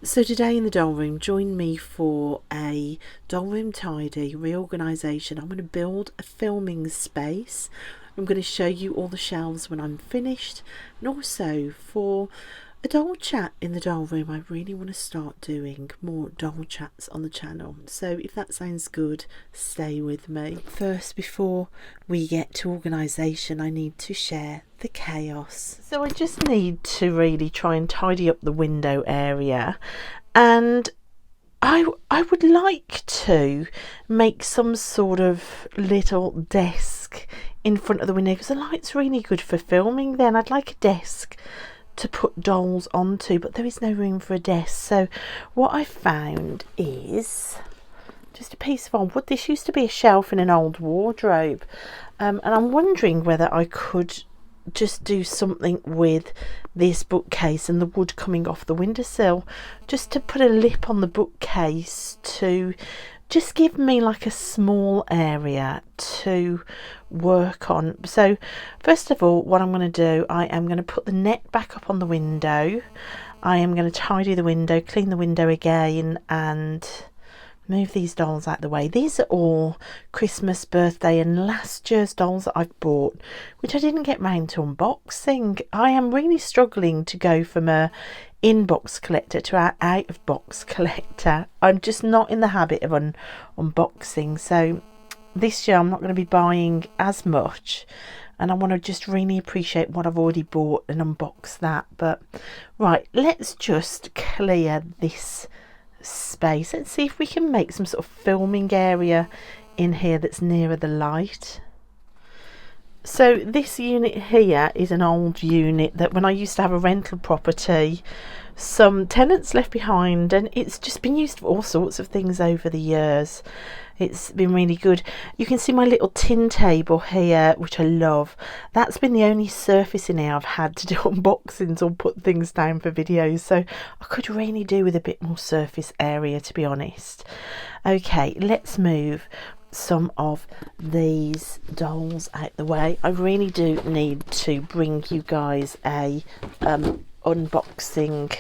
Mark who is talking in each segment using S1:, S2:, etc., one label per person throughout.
S1: So today in the doll room, join me for a doll room tidy reorganisation. I'm going to build a filming space. I'm going to show you all the shelves when I'm finished, and also for a doll chat in the doll room. I really want to start doing more doll chats on the channel, so if that sounds good, stay with me. First, before we get to organisation, I need to share the chaos. So I just need to really try and tidy up the window area, and I would like to make some sort of little desk in front of the window because the light's really good for filming. Then I'd like a desk to put dolls onto, but there is no room for a desk. So what I found is just a piece of old wood. This used to be a shelf in an old wardrobe, and I'm wondering whether I could just do something with this bookcase and the wood coming off the windowsill, just to put a lip on the bookcase to just give me like a small area to work on. So first of all, what I'm going to do, I am going to put the net back up on the window. I am going to tidy the window, clean the window again, and move these dolls out of the way. These are all Christmas, birthday and last year's dolls that I've bought, which I didn't get round to unboxing. I am really struggling to go from a in-box collector to an out-of-box collector. I'm just not in the habit of unboxing. So this year I'm not going to be buying as much, and I want to just really appreciate what I've already bought and unbox that. But right, let's just clear this space. Let's see if we can make some sort of filming area in here that's nearer the light. So this unit here is an old unit that when I used to have a rental property, some tenants left behind, and it's just been used for all sorts of things over the years. It's been really good. You can see my little tin table here, which I love. That's been the only surface in here I've had to do unboxings or put things down for videos, so I could really do with a bit more surface area, to be honest. Okay, let's move some of these dolls out the way. I really do need to bring you guys a unboxing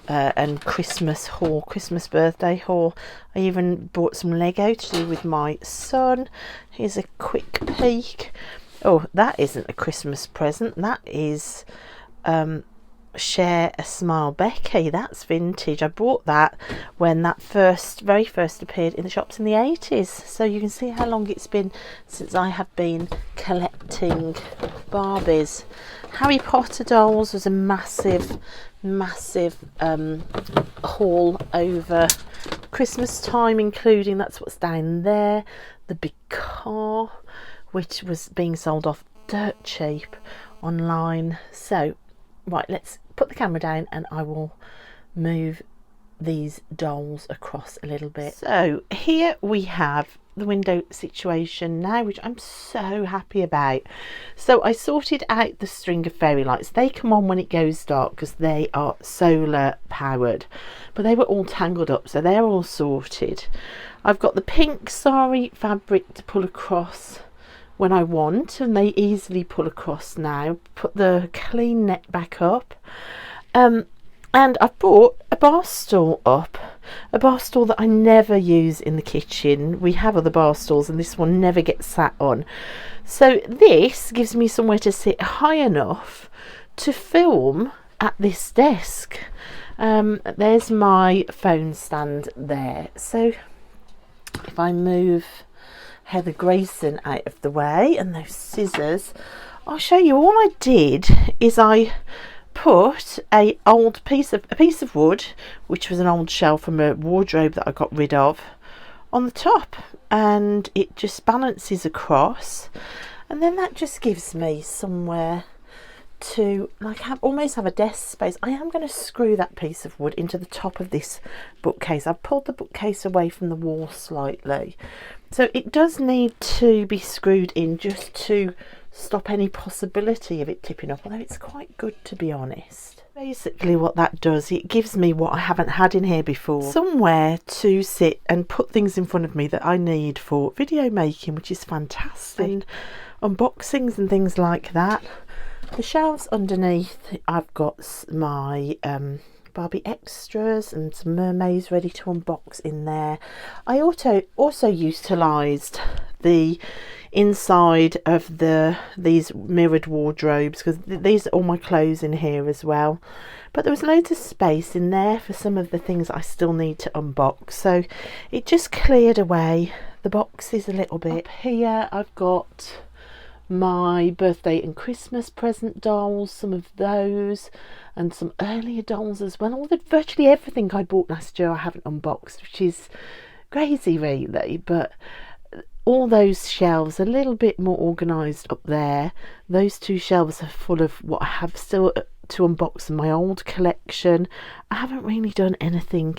S1: and Christmas haul, Christmas birthday haul. I even bought some Lego to do with my son. Here's a quick peek. Oh, that isn't a Christmas present, that is Share a Smile Becky. That's vintage. I bought that when that very first appeared in the shops in the 80s, so you can see how long it's been since I have been collecting Barbies. Harry Potter dolls was a massive haul over Christmas time, including, that's what's down there, the big car, which was being sold off dirt cheap online. So right, let's put the camera down and I will move these dolls across a little bit. So here we have the window situation now, which I'm so happy about. So I sorted out the string of fairy lights. They come on when it goes dark because they are solar powered, but they were all tangled up, so they're all sorted. I've got the pink sari fabric to pull across when I want, and they easily pull across now. Put the clean net back up, and I've brought a bar stool up, a bar stool that I never use in the kitchen. We have other bar stools and this one never gets sat on, so this gives me somewhere to sit high enough to film at this desk. There's my phone stand there, so if I move Heather Grayson out of the way and those scissors, I'll show you. All I did is I put a piece of wood, which was an old shelf from a wardrobe that I got rid of, on the top, and it just balances across, and then that just gives me somewhere to almost have a desk space. I am going to screw that piece of wood into the top of this bookcase. I've pulled the bookcase away from the wall slightly, so it does need to be screwed in just to stop any possibility of it tipping up, although it's quite good, to be honest. Basically what that does, it gives me what I haven't had in here before, somewhere to sit and put things in front of me that I need for video making, which is fantastic, and unboxings and things like that. The shelves underneath, I've got my Barbie extras and some mermaids ready to unbox in there. I also utilised the inside of these mirrored wardrobes, because these are all my clothes in here as well. But there was loads of space in there for some of the things I still need to unbox, so it just cleared away the boxes a little bit. Up here I've got my birthday and Christmas present dolls, some of those, and some earlier dolls as well. Virtually everything I bought last year I haven't unboxed, which is crazy really, but all those shelves are a little bit more organised up there. Those two shelves are full of what I have still to unbox in my old collection. I haven't really done anything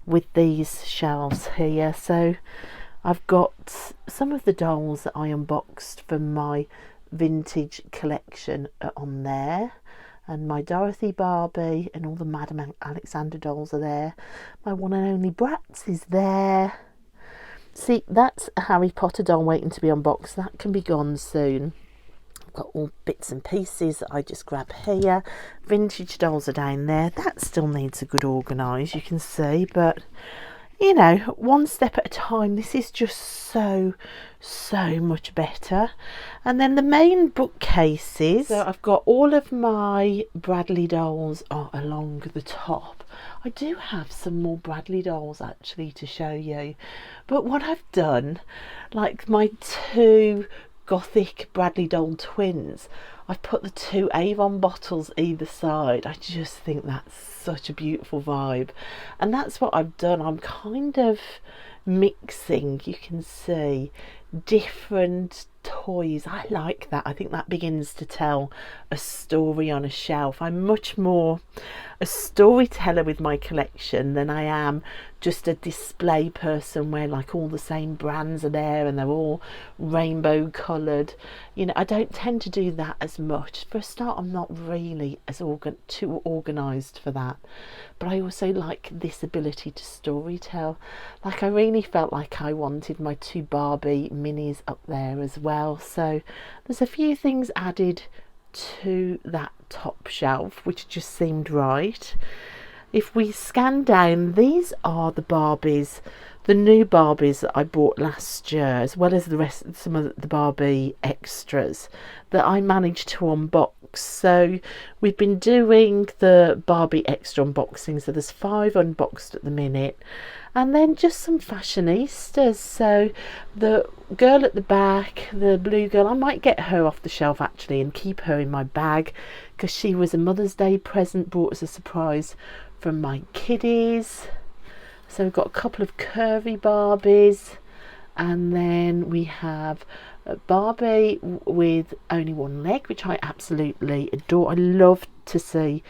S1: with these shelves here, so I've got some of the dolls that I unboxed from my vintage collection on there, and my Dorothy Barbie and all the Madame Alexander dolls are there. My one and only Bratz is there. See, that's a Harry Potter doll waiting to be unboxed. That can be gone soon. I've got all bits and pieces that I just grab here. Vintage dolls are down there. That still needs a good organise, you can see, but you know, one step at a time. This is just so much better. And then the main bookcases, so I've got all of my Bradley dolls along the top. I do have some more Bradley dolls actually to show you, but what I've done, like my two gothic Bradley doll twins, I've put the two Avon bottles either side. I just think that's such a beautiful vibe, and that's what I've done. I'm kind of mixing, you can see, different toys. I like that. I think that begins to tell a story on a shelf. I'm much more a storyteller with my collection than I am just a display person where like all the same brands are there and they're all rainbow coloured. You know, I don't tend to do that as much. For a start, I'm not really as too organised for that, but I also like this ability to storytell. Like, I really felt like I wanted my two Barbie minis up there as well, so there's a few things added to that top shelf which just seemed right. If we scan down, these are the Barbies, the new Barbies that I bought last year, as well as the rest, some of the Barbie extras that I managed to unbox. So we've been doing the Barbie extra unboxing, so there's 5 unboxed at the minute, and then just some fashionistas. So the girl at the back, the blue girl, I might get her off the shelf actually and keep her in my bag, because she was a Mother's Day present brought as a surprise from my kiddies. So we've got a couple of curvy Barbies, and then we have a Barbie with only one leg, which I absolutely adore. I love to see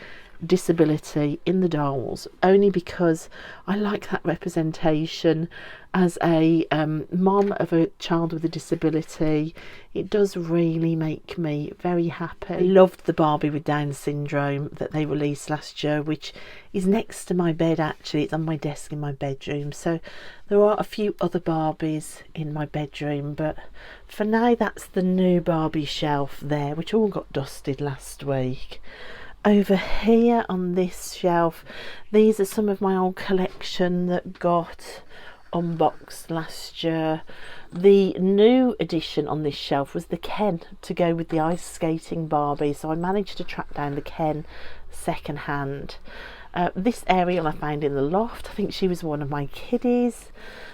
S1: disability in the dolls, only because I like that representation. As a mom of a child with a disability, it does really make me very happy. I loved the Barbie with Down syndrome that they released last year, which is next to my bed actually. It's on my desk in my bedroom, so there are a few other Barbies in my bedroom, but for now that's the new Barbie shelf there, which all got dusted last week. Over here on this shelf, these are some of my old collection that got unboxed last year. The new addition on this shelf was the Ken to go with the ice skating Barbie, so I managed to track down the Ken second hand. This Ariel I found in the loft. I think she was one of my kiddies.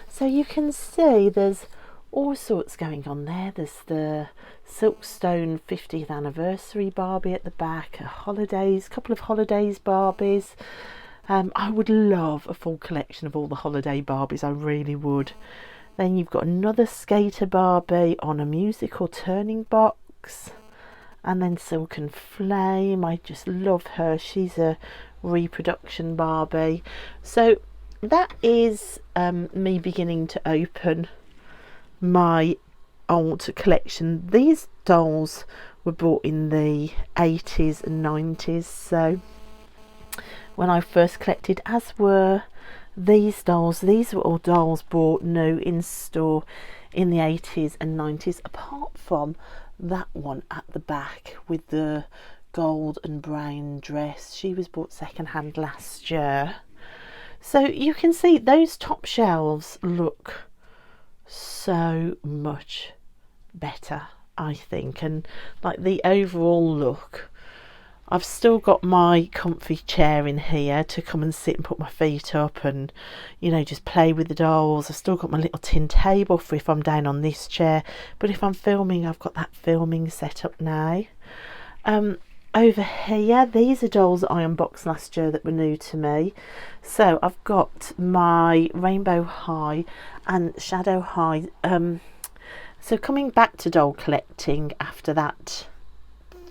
S1: So you can see there's all sorts going on there. There's the Silkstone 50th anniversary Barbie at the back, a couple of holidays Barbies. I would love a full collection of all the holiday Barbies, I really would. Then you've got another skater Barbie on a musical turning box, and then Silk and Flame. I just love her. She's a reproduction Barbie. So that is me beginning to open my old collection. These dolls were bought in the 80s and 90s, so when I first collected, as were these dolls. These were all dolls bought new in store in the 80s and 90s, apart from that one at the back with the gold and brown dress. She was bought second hand last year. So you can see those top shelves look so much better, I think, and like the overall look. I've still got my comfy chair in here to come and sit and put my feet up and, you know, just play with the dolls. I've still got my little tin table for if I'm down on this chair, but if I'm filming, I've got that filming set up now. Over here, these are dolls that I unboxed last year that were new to me. So I've got my Rainbow High and Shadow High. So coming back to doll collecting after that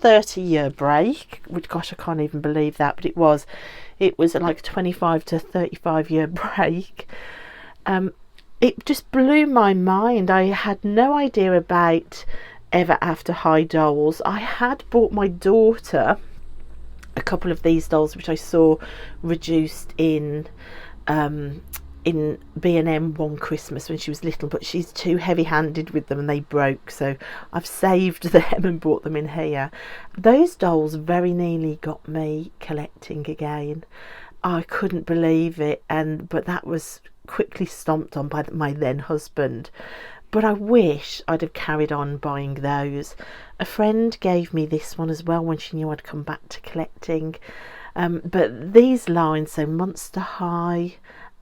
S1: 30-year break, which, gosh, I can't even believe that, but it was like a 25 to 35-year break. It just blew my mind. I had no idea about Ever After High dolls. I had bought my daughter a couple of these dolls which I saw reduced in B&M one Christmas when she was little, but she's too heavy-handed with them and they broke, so I've saved them and bought them in here. Those dolls very nearly got me collecting again. I couldn't believe it, but that was quickly stomped on by my then husband. But I wish I'd have carried on buying those. A friend gave me this one as well when she knew I'd come back to collecting. But these lines, so Monster High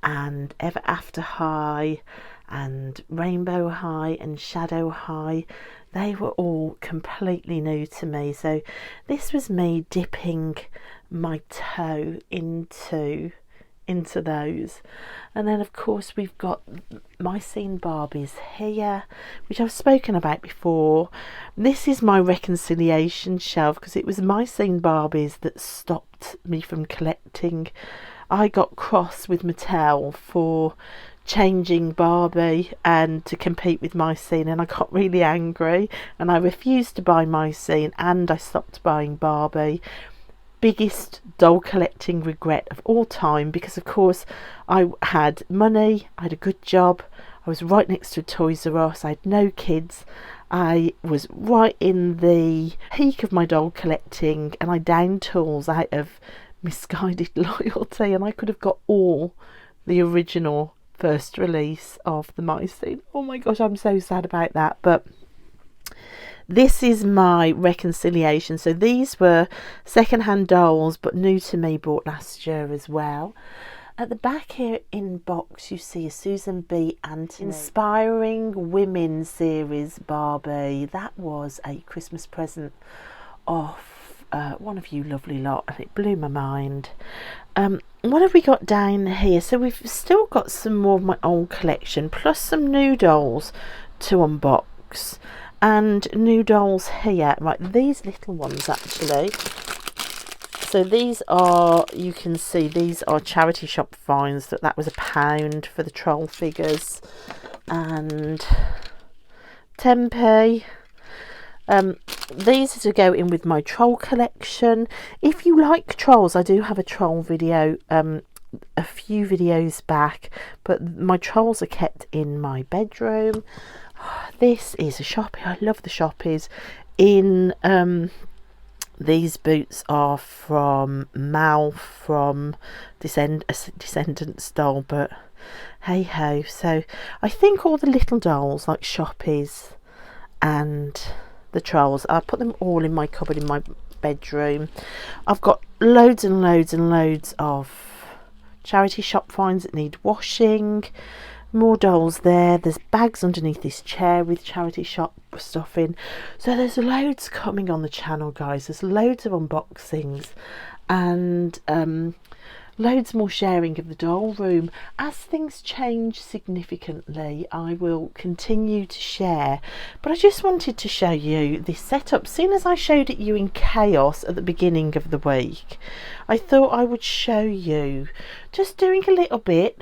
S1: and Ever After High and Rainbow High and Shadow High, they were all completely new to me. So this was me dipping my toe into those. And then of course we've got my scene Barbies here, which I've spoken about before. This is my reconciliation shelf because it was my scene Barbies that stopped me from collecting. I got cross with Mattel for changing Barbie and to compete with my scene, and I got really angry and I refused to buy my scene and I stopped buying Barbie. Biggest doll collecting regret of all time, because of course I had money, I had a good job, I was right next to Toys R Us, I had no kids, I was right in the peak of my doll collecting, and I downed tools out of misguided loyalty, and I could have got all the original first release of the My Scene. Oh my gosh, I'm so sad about that. But this is my reconciliation. So these were second-hand dolls, but new to me, bought last year as well. At the back here in box, you see a Susan B. Anthony Inspiring Women series Barbie. That was a Christmas present off one of you lovely lot, and it blew my mind. What have we got down here? So we've still got some more of my old collection, plus some new dolls to unbox. And new dolls here, right, these little ones actually. So these are, you can see, these are charity shop finds. That was £1 for the troll figures, and 10p. These are to go in with my troll collection. If you like trolls, I do have a troll video a few videos back, but my trolls are kept in my bedroom. This is a shoppy. I love the shoppies. These boots are from Mal from Descendants doll, but hey ho. So I think all the little dolls like shoppies and the trolls, I put them all in my cupboard in my bedroom. I've got loads and loads and loads of charity shop finds that need washing. More dolls there. There's bags underneath this chair with charity shop stuff in. So there's loads coming on the channel, guys. There's loads of unboxings and loads more sharing of the doll room. As things change significantly, I will continue to share, but I just wanted to show you this setup. Seeing as I showed it you in chaos at the beginning of the week, I thought I would show you just doing a little bit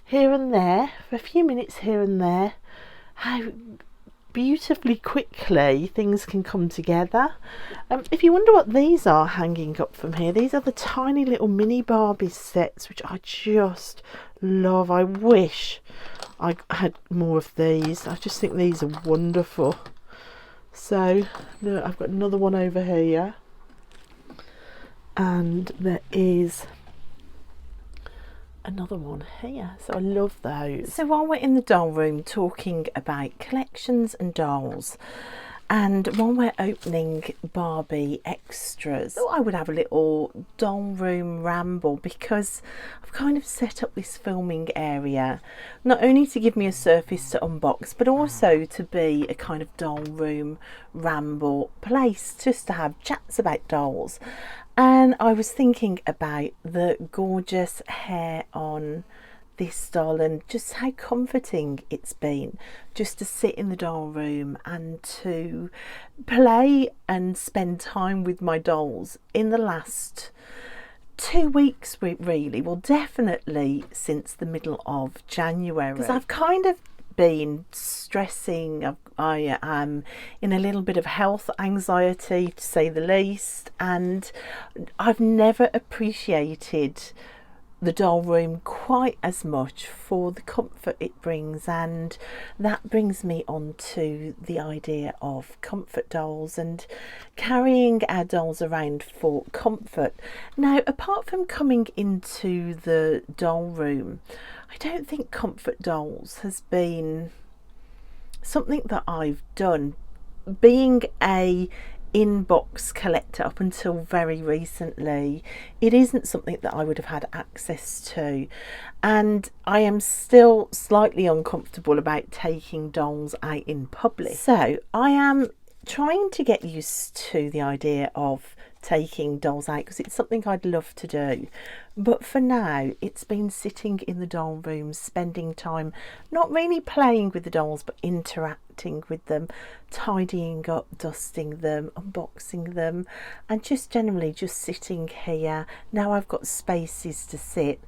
S1: here and there for a few minutes here and there, how beautifully quickly things can come together. If you wonder what these are hanging up from here, these are the tiny little mini Barbie sets, which I just love. I wish I had more of these. I just think these are wonderful. So look, I've got another one over here. and there is another one here, so I love those. So while we're in the doll room talking about collections and dolls, and while we're opening Barbie extras, I thought I would have a little doll room ramble, because I've kind of set up this filming area not only to give me a surface to unbox, but also to be a kind of doll room ramble place, just to have chats about dolls. And I was thinking about the gorgeous hair on this doll and just how comforting it's been just to sit in the doll room and to play and spend time with my dolls in the last 2 weeks, really. Well, definitely since the middle of January, because I've kind of been stressing. I am in a little bit of health anxiety, to say the least, and I've never appreciated the doll room quite as much for the comfort it brings. And that brings me on to the idea of comfort dolls and carrying our dolls around for comfort. Now, apart from coming into the doll room, I don't think comfort dolls has been something that I've done. Being a inbox collector up until very recently, it isn't something that I would have had access to, and I am still slightly uncomfortable about taking dolls out in public. So I am trying to get used to the idea of taking dolls out, because it's something I'd love to do. But for now, it's been sitting in the doll room, spending time not really playing with the dolls, but interacting with them, tidying up, dusting them, unboxing them, and just generally just sitting here. Now I've got spaces to sit,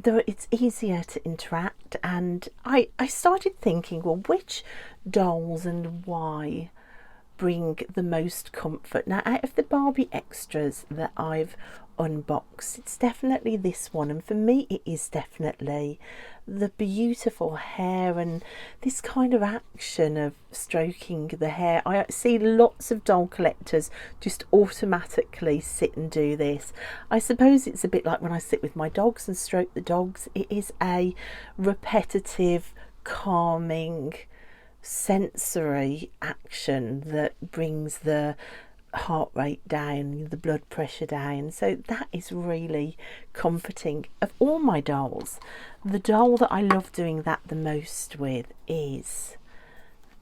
S1: it's easier to interact. And I started thinking, well, which dolls and why bring the most comfort? Now, out of the Barbie extras that I've unboxed, it's definitely this one, and for me it is definitely the beautiful hair and this kind of action of stroking the hair. I see lots of doll collectors just automatically sit and do this. I suppose it's a bit like when I sit with my dogs and stroke the dogs. It is a repetitive, calming, sensory action that brings the heart rate down, the blood pressure down. So that is really comforting. Of all my dolls, the doll that I love doing that the most with is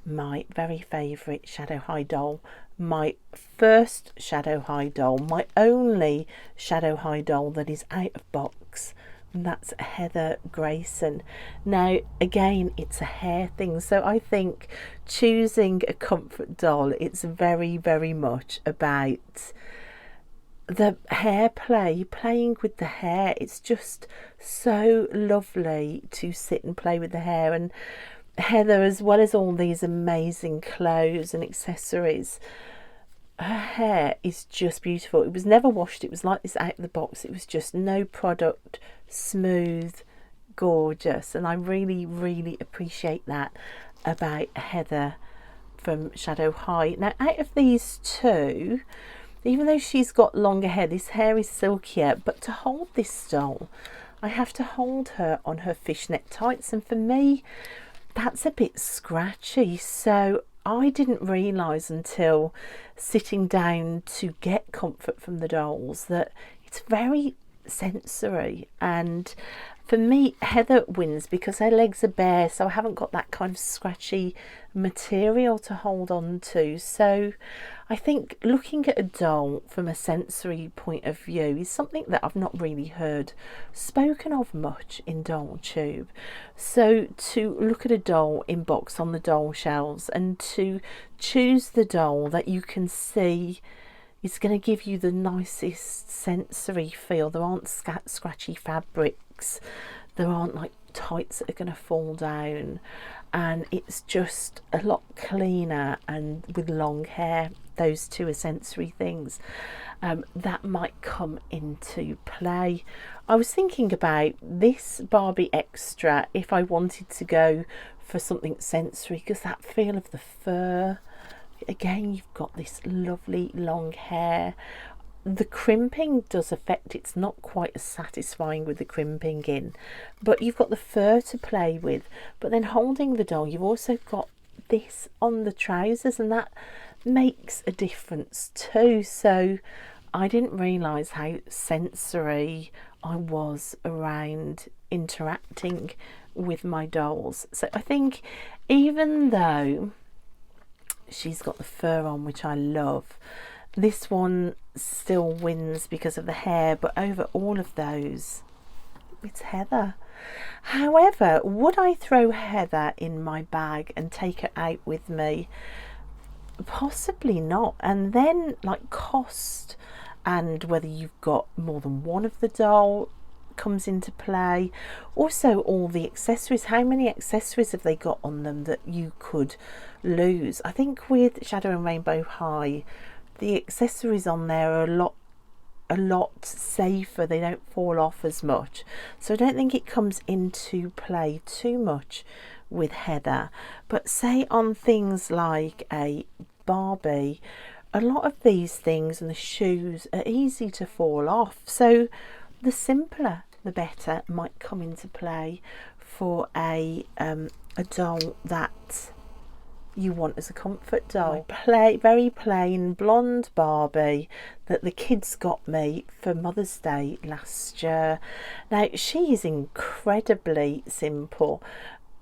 S1: my very favourite Shadow High doll, my first Shadow High doll, my only Shadow High doll that is out of box, and that's Heather Grayson. Now, again, it's a hair thing, so I think choosing a comfort doll, it's very, very much about the hair play, playing with the hair. It's just so lovely to sit and play with the hair. And Heather, as well as all these amazing clothes and accessories, her hair is just beautiful. It was never washed. It was like this out of the box. It was just no product, smooth, gorgeous. And I really, really appreciate that about Heather from Shadow High. Now, out of these two, even though she's got longer hair, this hair is silkier, but to hold this doll, I have to hold her on her fishnet tights, and for me, that's a bit scratchy. So I didn't realise until sitting down to get comfort from the dolls that it's very sensory. And for me, Heather wins because her legs are bare, so I haven't got that kind of scratchy material to hold on to. So I think looking at a doll from a sensory point of view is something that I've not really heard spoken of much in Doll Tube. So to look at a doll in box on the doll shelves and to choose the doll that you can see is going to give you the nicest sensory feel. There aren't scratchy fabrics, there aren't like tights that are going to fall down, and it's just a lot cleaner. And with long hair, those two are sensory things that might come into play. I was thinking about this Barbie extra if I wanted to go for something sensory, because that feel of the fur, again, you've got this lovely long hair. the crimping does affect, it's not quite as satisfying with the crimping in, but you've got the fur to play with. But then holding the doll, you've also got this on the trousers, and that makes a difference too. So I didn't realise how sensory I was around interacting with my dolls. So I think even though she's got the fur on, which I love, this one still wins because of the hair, but over all of those, it's Heather. However, would I throw Heather in my bag and take her out with me? Possibly not. And then, like, cost and whether you've got more than one of the doll comes into play. Also, all the accessories. How many accessories have they got on them that you could lose? I think with Shadow and Rainbow High, the accessories on there are a lot safer. They don't fall off as much, so I don't think it comes into play too much with Heather. But say on things like a Barbie, a lot of these things and the shoes are easy to fall off, so the simpler the better might come into play for a doll that you want as a comfort doll. Very plain blonde Barbie that the kids got me for Mother's Day last year. Now, she is incredibly simple.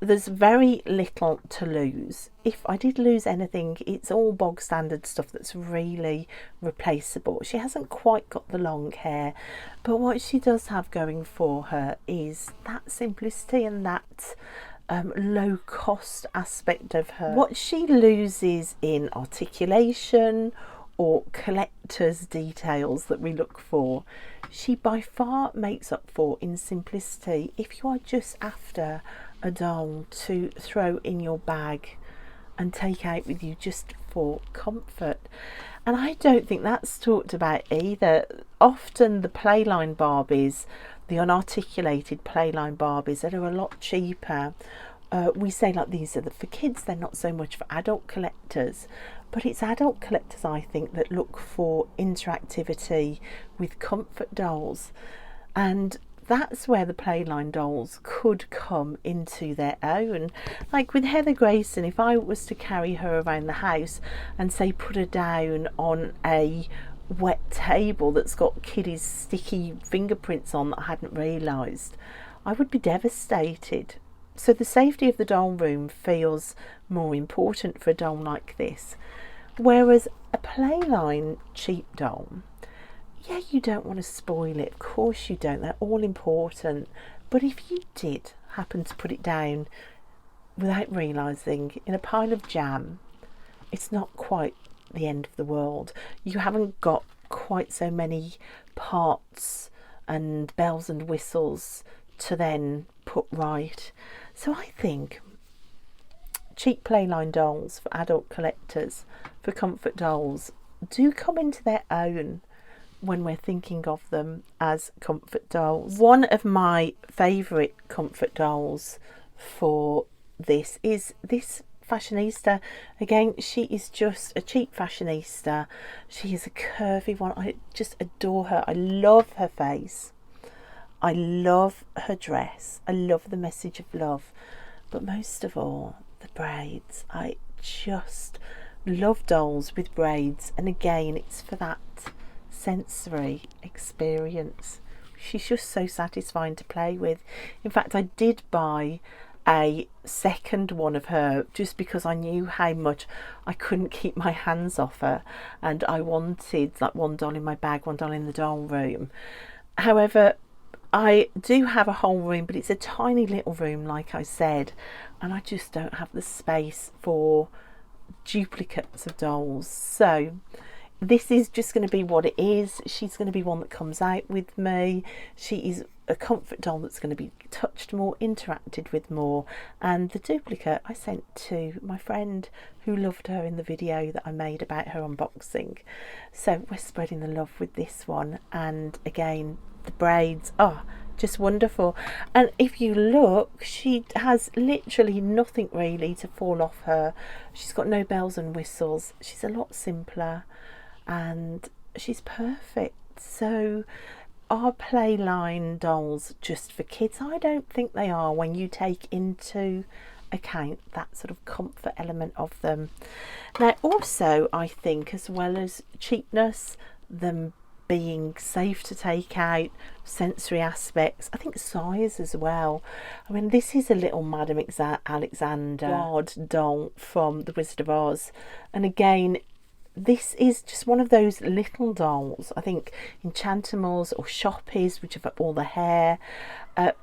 S1: There's very little to lose. If I did lose anything, it's all bog standard stuff that's really replaceable. She hasn't quite got the long hair, but what she does have going for her is that simplicity and that low cost aspect of her. What she loses in articulation or collector's details that we look for, she by far makes up for in simplicity. If you are just after a doll to throw in your bag and take out with you just for comfort. And I don't think that's talked about either. Often the Playline Barbies, the unarticulated Playline Barbies that are a lot cheaper, we say like these are for kids, they're not so much for adult collectors. But it's adult collectors, I think, that look for interactivity with comfort dolls. And that's where the Playline dolls could come into their own. Like with Heather Grayson, if I was to carry her around the house and say put her down on a wet table that's got Kiddy's sticky fingerprints on that I hadn't realised, I would be devastated. So the safety of the doll room feels more important for a doll like this. Whereas a Playline cheap doll, yeah, you don't want to spoil it, of course you don't, they're all important. But if you did happen to put it down without realising in a pile of jam, it's not quite the end of the world. You haven't got quite so many parts and bells and whistles to then put right. So I think cheap Playline dolls for adult collectors, for comfort dolls, do come into their own when we're thinking of them as comfort dolls. One of my favourite comfort dolls for this is this fashionista. Again, she is just a cheap fashionista. She is a curvy one. I just adore her. I love her face. I love her dress. I love the message of love. But most of all, the braids. I just love dolls with braids. And again, it's for that sensory experience. She's just so satisfying to play with. In fact, I did buy a second one of her just because I knew how much I couldn't keep my hands off her, and I wanted like one doll in my bag, one doll in the doll room. However, I do have a whole room, but it's a tiny little room, like I said, and I just don't have the space for duplicates of dolls. So this is just going to be what it is. She's going to be one that comes out with me. She is a comfort doll that's going to be touched more, interacted with more. And the duplicate I sent to my friend who loved her in the video that I made about her unboxing. So we're spreading the love with this one. And again, the braids are just wonderful. And if you look, she has literally nothing really to fall off her. She's got no bells and whistles. She's a lot simpler, and she's perfect. So are Playline dolls just for kids? I don't think they are when you take into account that sort of comfort element of them. Now also, I think, as well as cheapness, them being safe to take out, sensory aspects, I think size as well. I mean, this is a little Madame Alexander doll from The Wizard of Oz, and again, this is just one of those little dolls. I think Enchantimals or Shoppies, which have all the hair.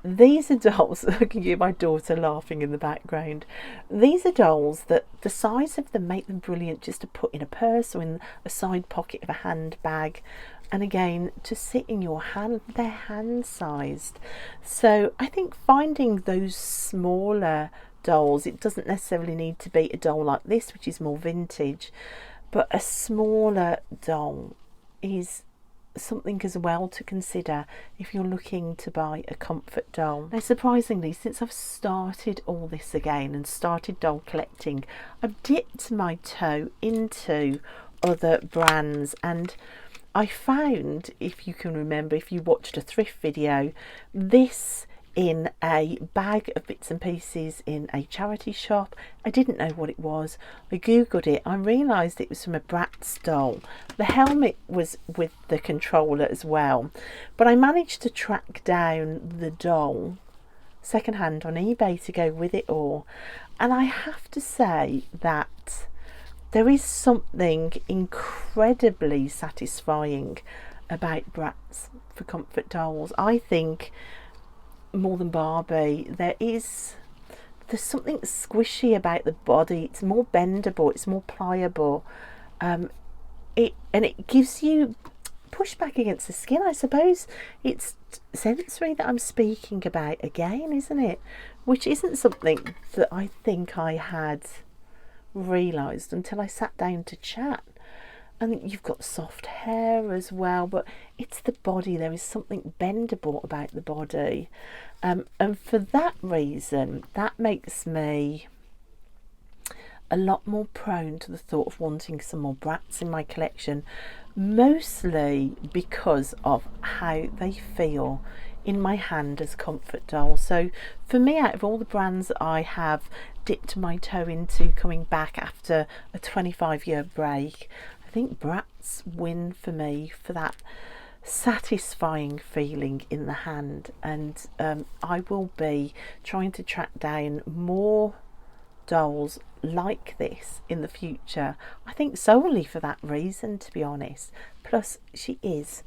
S1: These are dolls. I can hear my daughter laughing in the background. These are dolls that the size of them make them brilliant just to put in a purse or in a side pocket of a handbag. And again, to sit in your hand, they're hand sized. So I think finding those smaller dolls, it doesn't necessarily need to be a doll like this, which is more vintage, but a smaller doll is something as well to consider if you're looking to buy a comfort doll. Now, surprisingly, since I've started all this again and started doll collecting, I've dipped my toe into other brands, and I found, if you can remember, if you watched a thrift video, this in a bag of bits and pieces in a charity shop. I didn't know what it was. I googled it. I realised it was from a Bratz doll. The helmet was with the controller as well, but I managed to track down the doll secondhand on eBay to go with it all, and I have to say that there is something incredibly satisfying about Bratz for comfort dolls. I think more than Barbie, there's something squishy about the body. It's more bendable, it's more pliable, it gives you pushback against the skin. I suppose it's sensory that I'm speaking about again, isn't it? Which isn't something that I think I had realised until I sat down to chat. And you've got soft hair as well, but it's the body. There is something bendable about the body, and for that reason, that makes me a lot more prone to the thought of wanting some more Bratz in my collection, mostly because of how they feel in my hand as comfort dolls. So for me, out of all the brands that I have dipped my toe into coming back after a 25-year break, I think Bratz win for me for that satisfying feeling in the hand, and I will be trying to track down more dolls like this in the future. I think solely for that reason, to be honest. Plus, she is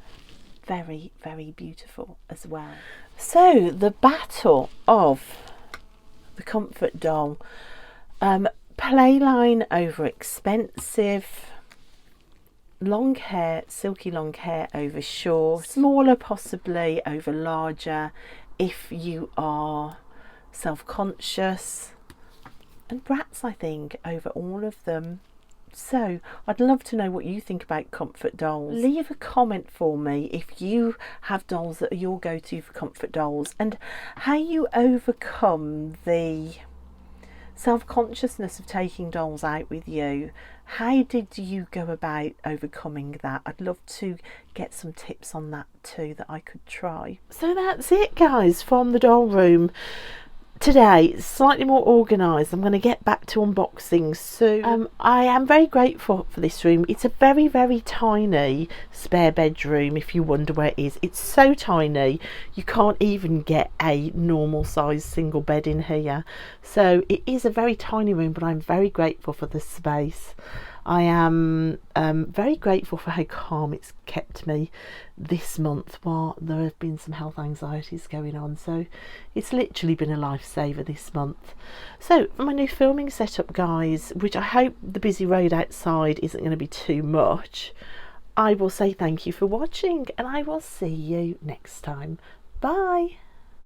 S1: very, very beautiful as well. So, the battle of the comfort doll. Playline over expensive, long hair, silky long hair over short, smaller possibly over larger if you are self-conscious, and Bratz, I think, over all of them. So I'd love to know what you think about comfort dolls. Leave a comment for me if you have dolls that are your go-to for comfort dolls, and how you overcome the self-consciousness of taking dolls out with you. How did you go about overcoming that? I'd love to get some tips on that too that I could try. So that's it, guys, from the doll room today. It's slightly more organised. I'm going to get back to unboxing soon. I am very grateful for this room. It's a very, very tiny spare bedroom, if you wonder where it is. It's so tiny you can't even get a normal size single bed in here. So it is a very tiny room, but I'm very grateful for the space. I am very grateful for how calm it's kept me this month while there have been some health anxieties going on. So it's literally been a lifesaver this month. So for my new filming setup, guys, which I hope the busy road outside isn't going to be too much, I will say thank you for watching, and I will see you next time. Bye.